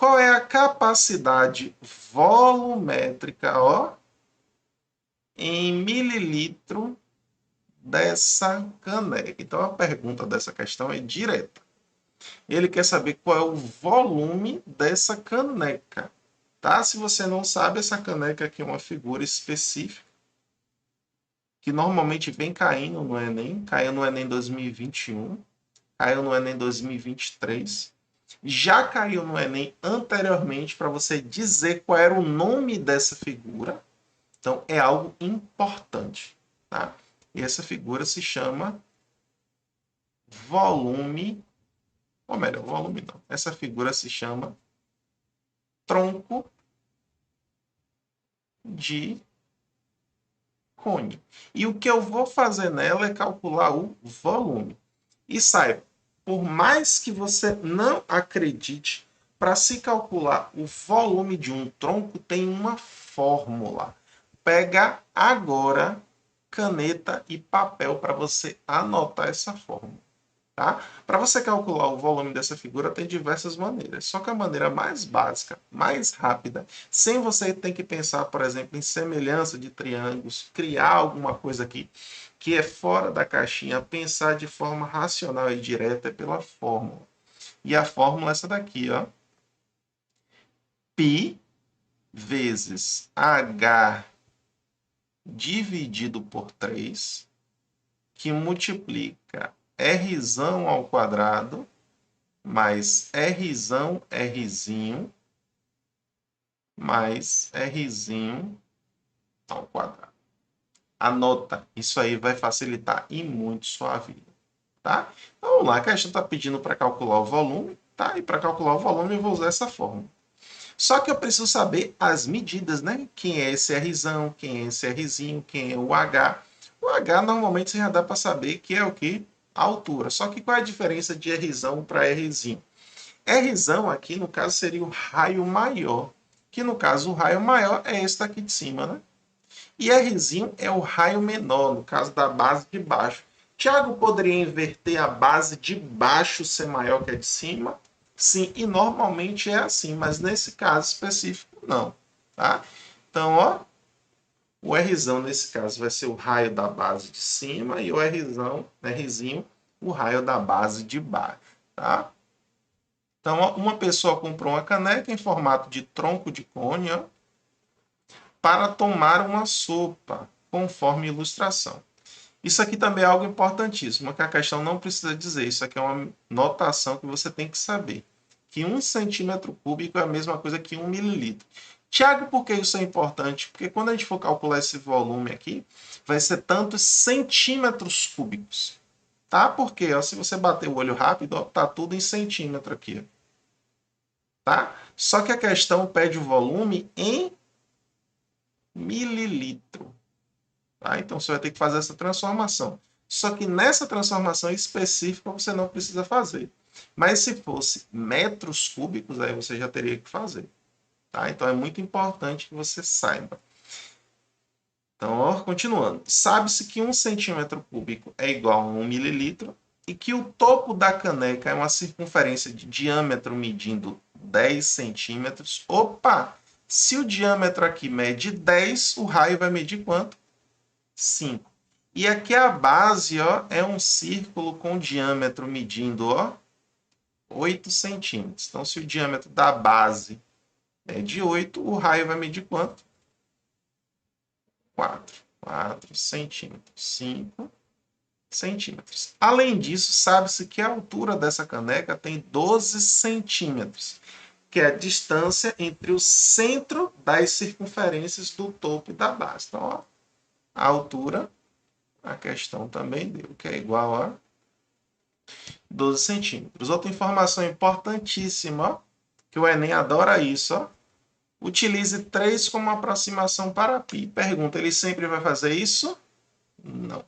Qual é a capacidade volumétrica, ó, em mililitro dessa caneca? Então, a pergunta dessa questão é direta. Ele quer saber qual é o volume dessa caneca. Tá? Se você não sabe, essa caneca aqui é uma figura específica que normalmente vem caindo no Enem. Caiu no Enem 2021, caiu no Enem 2023. Já caiu no Enem anteriormente para você dizer qual era o nome dessa figura. Então, é algo importante. Tá? E essa figura se chama volume, ou melhor, volume não. Essa figura se chama tronco de cone. E o que eu vou fazer nela é calcular o volume. E saiba, por mais que você não acredite, para se calcular o volume de um tronco tem uma fórmula. Pega agora caneta e papel para você anotar essa fórmula. Tá? Para você calcular o volume dessa figura, tem diversas maneiras. Só que a maneira mais básica, mais rápida, sem você ter que pensar, por exemplo, em semelhança de triângulos, criar alguma coisa aqui que é fora da caixinha, pensar de forma racional e direta é pela fórmula. E a fórmula é essa daqui, ó. Π vezes H dividido por 3, que multiplica R ao quadrado mais Rzinho mais Rzinho ao quadrado. Anota, isso aí vai facilitar e muito sua vida, tá? Então, vamos lá, a questão está pedindo para calcular o volume, tá? E para calcular o volume eu vou usar essa fórmula. Só que eu preciso saber as medidas, né? Quem é esse Rzão, quem é esse Rzinho, quem é o H. O H normalmente você já dá para saber que é o que? A altura. Só que qual é a diferença de Rzão para Rzinho? Rzão aqui, no caso, seria o raio maior. Que, no caso, o raio maior é esse daqui de cima, né? E Rzinho é o raio menor, no caso da base de baixo. Tiago poderia inverter a base de baixo ser maior que a de cima? Sim, e normalmente é assim, mas nesse caso específico, não. Tá? Então, ó, o Rzão, nesse caso, vai ser o raio da base de cima e o Rzinho, o raio da base de baixo. Tá? Então, uma pessoa comprou uma caneca em formato de tronco de cone, ó, para tomar uma sopa, conforme ilustração. Isso aqui também é algo importantíssimo, que a questão não precisa dizer. Isso aqui é uma notação que você tem que saber. Que 1 cm³ é a mesma coisa que 1 ml. Tiago, por que isso é importante? Porque quando a gente for calcular esse volume aqui, vai ser tantos centímetros cúbicos. Tá? Porque ó, se você bater o olho rápido, ó, tá tudo em centímetro aqui. Tá? Só que a questão pede o volume em mililitro. Tá? Então você vai ter que fazer essa transformação. Só que nessa transformação específica você não precisa fazer. Mas se fosse metros cúbicos, aí você já teria que fazer. Tá? Então é muito importante que você saiba. Então, ó, continuando. Sabe-se que 1 cm³ é igual a 1 ml e que o topo da caneca é uma circunferência de diâmetro medindo 10 centímetros. Opa! Se o diâmetro aqui mede 10, o raio vai medir quanto? 5. E aqui a base, ó, é um círculo com diâmetro medindo, ó, 8 centímetros. Então, se o diâmetro da base é de 8, o raio vai medir quanto? 4 centímetros. 5 centímetros. Além disso, sabe-se que a altura dessa caneca tem 12 centímetros, que é a distância entre o centro das circunferências do topo e da base. Então, ó, a altura, a questão também deu, que é igual a 12 centímetros. Outra informação importantíssima, ó, que o Enem adora isso, ó. Utilize 3 como aproximação para π. Pergunta, ele sempre vai fazer isso? Não.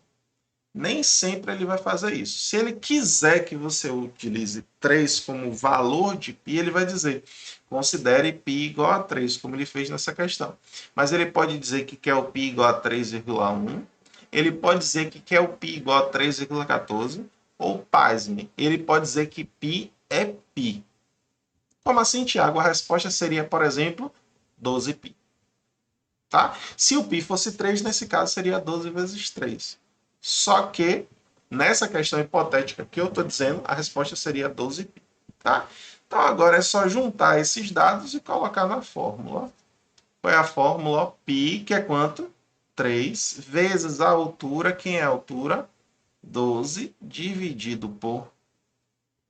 Nem sempre ele vai fazer isso. Se ele quiser que você utilize 3 como valor de π, ele vai dizer, considere π igual a 3, como ele fez nessa questão. Mas ele pode dizer que quer o π igual a 3,1, ele pode dizer que quer o π igual a 3,14, ou pasme, ele pode dizer que π é π. Como assim, Tiago? A resposta seria, por exemplo, 12π. Tá? Se o π fosse 3, nesse caso seria 12 vezes 3. Só que, nessa questão hipotética que eu estou dizendo, a resposta seria 12π. Tá? Então, agora é só juntar esses dados e colocar na fórmula. Qual é a fórmula? Π, que é quanto? 3 vezes a altura. Quem é a altura? 12 dividido por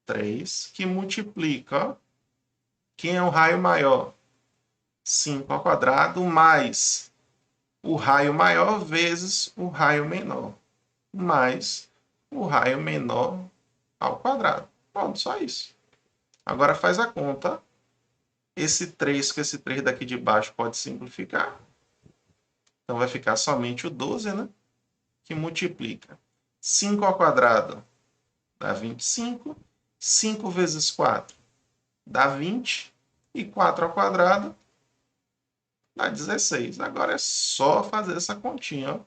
3, que multiplica. Quem é o raio maior? 5 ao quadrado mais o raio maior vezes o raio menor, mais o raio menor ao quadrado. Pronto, só isso. Agora faz a conta. Esse 3 com esse 3 daqui de baixo pode simplificar. Então vai ficar somente o 12, né? Que multiplica 5 ao quadrado dá 25. 5 vezes 4 dá 20. E 4 ao quadrado dá 16. Agora é só fazer essa continha. Ó.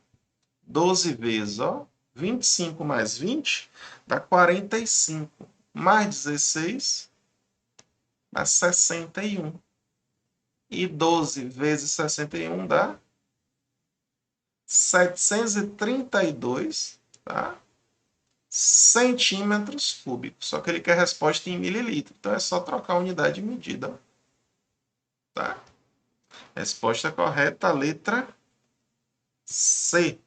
12 vezes, ó, 25 mais 20 dá 45. Mais 16 dá 61. E 12 vezes 61 dá 732, tá? Centímetros cúbicos. Só que ele quer resposta em mililitro. Então é só trocar a unidade de medida. Tá? Resposta correta, letra C.